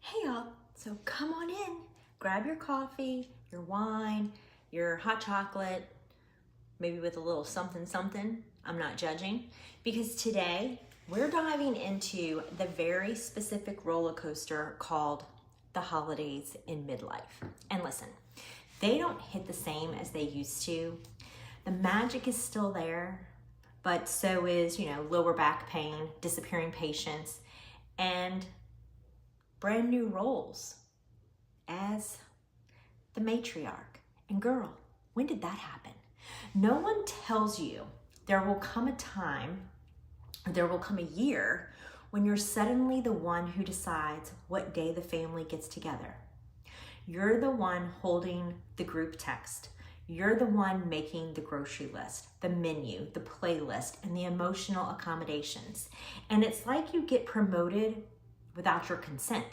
Hey y'all, so come on in, grab your coffee, your wine, your hot chocolate, maybe with a little something something. I'm not judging, because today we're diving into the very specific roller coaster called the holidays in midlife. And listen, they don't hit the same as they used to. The magic is still there, but so is, lower back pain, disappearing patience, and brand new roles as the matriarch. And girl, when did that happen? No one tells you there will come a time, or there will come a year when you're suddenly the one who decides what day the family gets together. You're the one holding the group text. You're the one making the grocery list, the menu, the playlist, and the emotional accommodations. And it's like you get promoted without your consent.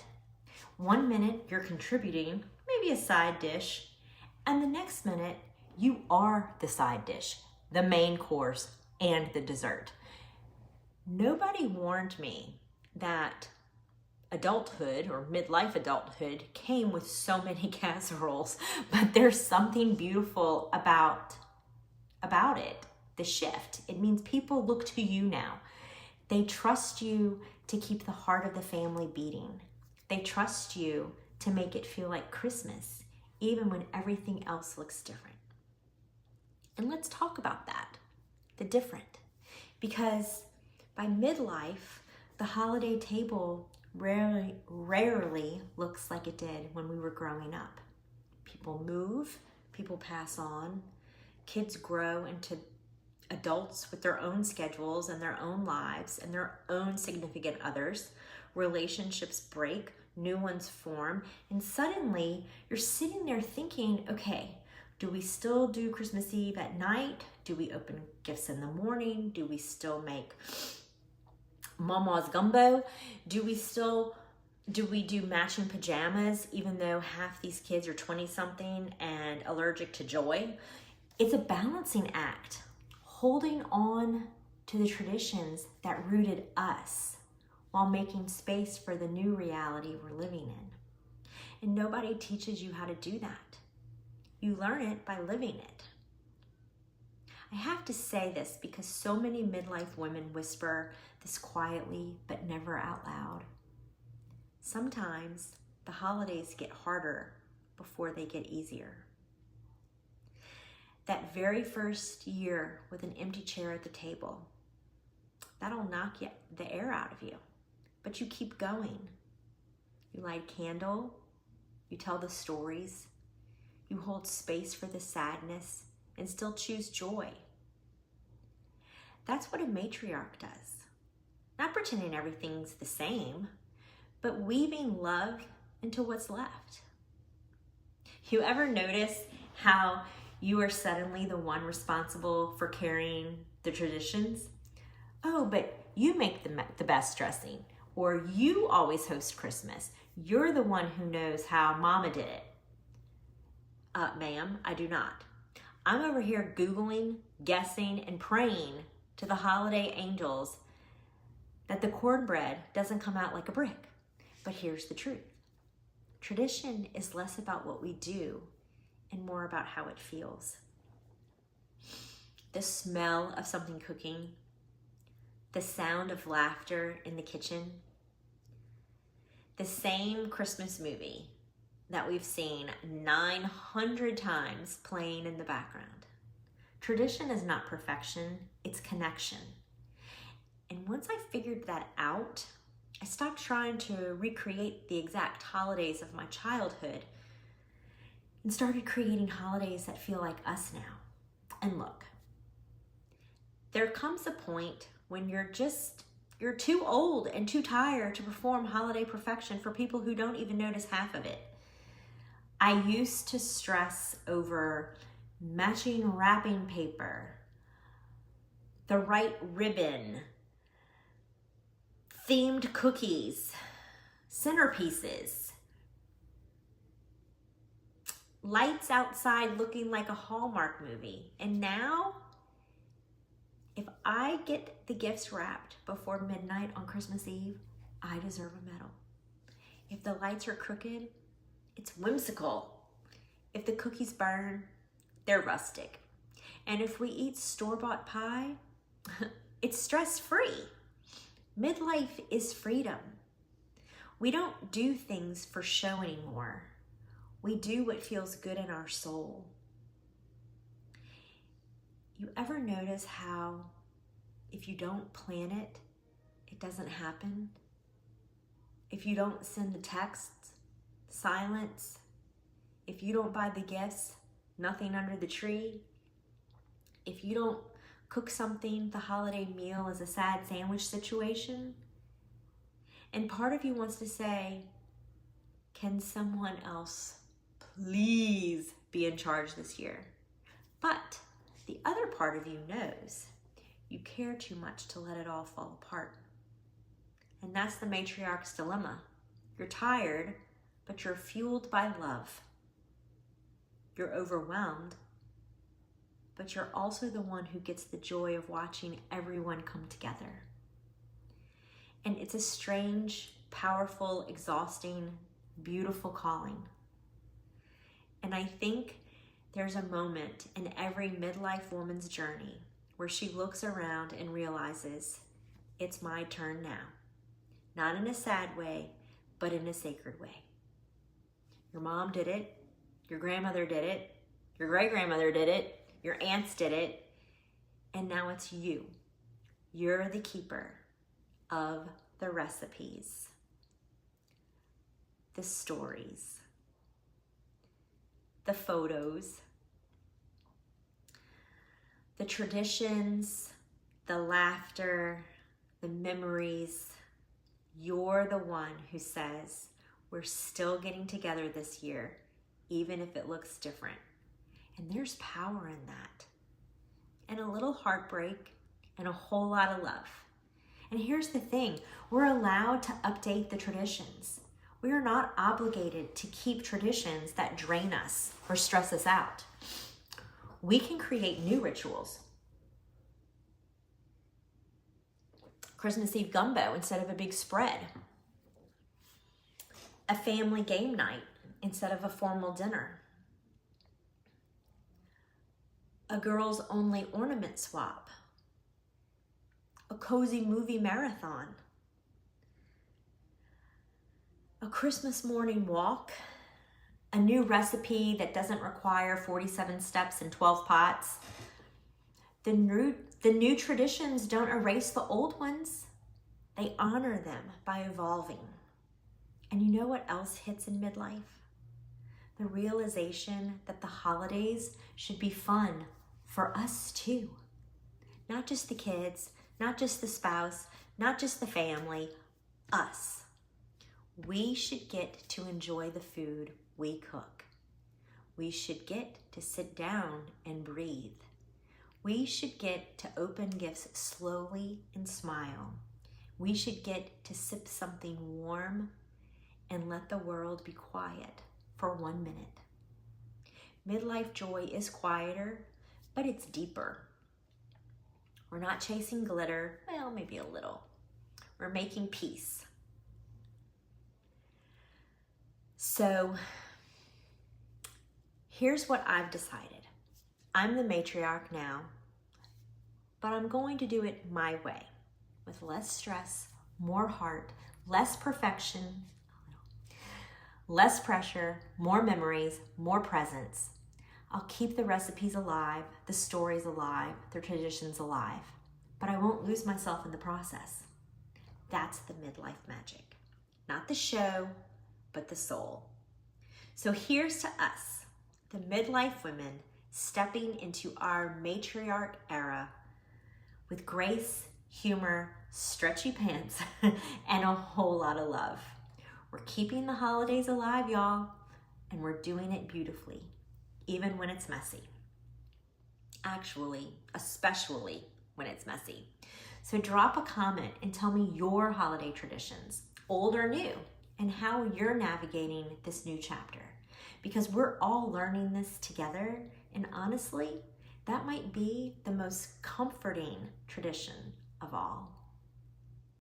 1 minute you're contributing, maybe a side dish, and the next minute you are the side dish, the main course, and the dessert. Nobody warned me that adulthood or midlife adulthood came with so many casseroles, but there's something beautiful about it, the shift. It means people look to you now. They trust you to keep the heart of the family beating. They trust you to make it feel like Christmas, even when everything else looks different. And let's talk about that, the different, because by midlife, the holiday table rarely looks like it did when we were growing up. People move, people pass on, kids grow into adults with their own schedules and their own lives and their own significant others. Relationships break, new ones form, and suddenly you're sitting there thinking, okay, do we still do Christmas Eve at night? Do we open gifts in the morning? Do we still make Mama's gumbo? Do we do matching pajamas even though half these kids are 20 something and allergic to joy? It's a balancing act, holding on to the traditions that rooted us while making space for the new reality we're living in. And nobody teaches you how to do that. You learn it by living it. I have to say this because so many midlife women whisper this quietly but never out loud. Sometimes the holidays get harder before they get easier. That very first year with an empty chair at the table, that'll knock the air out of you, but you keep going. You light a candle, you tell the stories, you hold space for the sadness, and still choose joy. That's what a matriarch does. Not pretending everything's the same, but weaving love into what's left. You ever notice how you are suddenly the one responsible for carrying the traditions? Oh, but you make the best dressing, or you always host Christmas. You're the one who knows how Mama did it. Ma'am, I do not. I'm over here Googling, guessing, and praying to the holiday angels that the cornbread doesn't come out like a brick. But here's the truth. Tradition is less about what we do and more about how it feels. The smell of something cooking, the sound of laughter in the kitchen, the same Christmas movie that we've seen 900 times playing in the background. Tradition is not perfection, it's connection. And once I figured that out, I stopped trying to recreate the exact holidays of my childhood and started creating holidays that feel like us now. And look, there comes a point when you're too old and too tired to perform holiday perfection for people who don't even notice half of it. I used to stress over matching wrapping paper, the right ribbon, themed cookies, centerpieces, lights outside looking like a Hallmark movie. And now, if I get the gifts wrapped before midnight on Christmas Eve, I deserve a medal. If If the lights are crooked, it's whimsical. If the cookies burn, they're rustic. And if we eat store-bought pie, it's stress-free. Midlife is freedom. We don't do things for show anymore. We do what feels good in our soul. You ever notice how if you don't plan it, it doesn't happen? If you don't send the texts, silence. If you don't buy the gifts, nothing under the tree. If you don't cook something, the holiday meal is a sad sandwich situation. And part of you wants to say, can someone else please be in charge this year? But the other part of you knows you care too much to let it all fall apart. And that's the matriarch's dilemma. You're tired, but you're fueled by love. You're overwhelmed, but you're also the one who gets the joy of watching everyone come together. And it's a strange, powerful, exhausting, beautiful calling. And I think there's a moment in every midlife woman's journey where she looks around and realizes, it's my turn now. Not in a sad way, but in a sacred way. Your mom did it, your grandmother did it, your great-grandmother did it, your aunts did it, and now it's you. You're the keeper of the recipes, the stories, the photos, the traditions, the laughter, the memories. You're the one who says, we're still getting together this year, even if it looks different. And there's power in that. And a little heartbreak and a whole lot of love. And here's the thing, we're allowed to update the traditions. We are not obligated to keep traditions that drain us or stress us out. We can create new rituals. Christmas Eve gumbo instead of a big spread. A family game night instead of a formal dinner. A girls only ornament swap. A cozy movie marathon. A Christmas morning walk. A new recipe that doesn't require 47 steps and 12 pots. The new traditions don't erase the old ones. They honor them by evolving. And you know what else hits in midlife? The realization that the holidays should be fun for us too. Not just the kids, not just the spouse, not just the family, us. We should get to enjoy the food we cook. We should get to sit down and breathe. We should get to open gifts slowly and smile. We should get to sip something warm and let the world be quiet for 1 minute. Midlife joy is quieter, but it's deeper. We're not chasing glitter, well, maybe a little. We're making peace. So here's what I've decided. I'm the matriarch now, but I'm going to do it my way, with less stress, more heart, less perfection, less pressure, more memories, more presence. I'll keep the recipes alive, the stories alive, the traditions alive, but I won't lose myself in the process. That's the midlife magic. Not the show, but the soul. So here's to us, the midlife women, stepping into our matriarch era with grace, humor, stretchy pants, and a whole lot of love. We're keeping the holidays alive, y'all, and we're doing it beautifully, even when it's messy. Actually, especially when it's messy. So drop a comment and tell me your holiday traditions, old or new, and how you're navigating this new chapter. Because we're all learning this together, and honestly, that might be the most comforting tradition of all.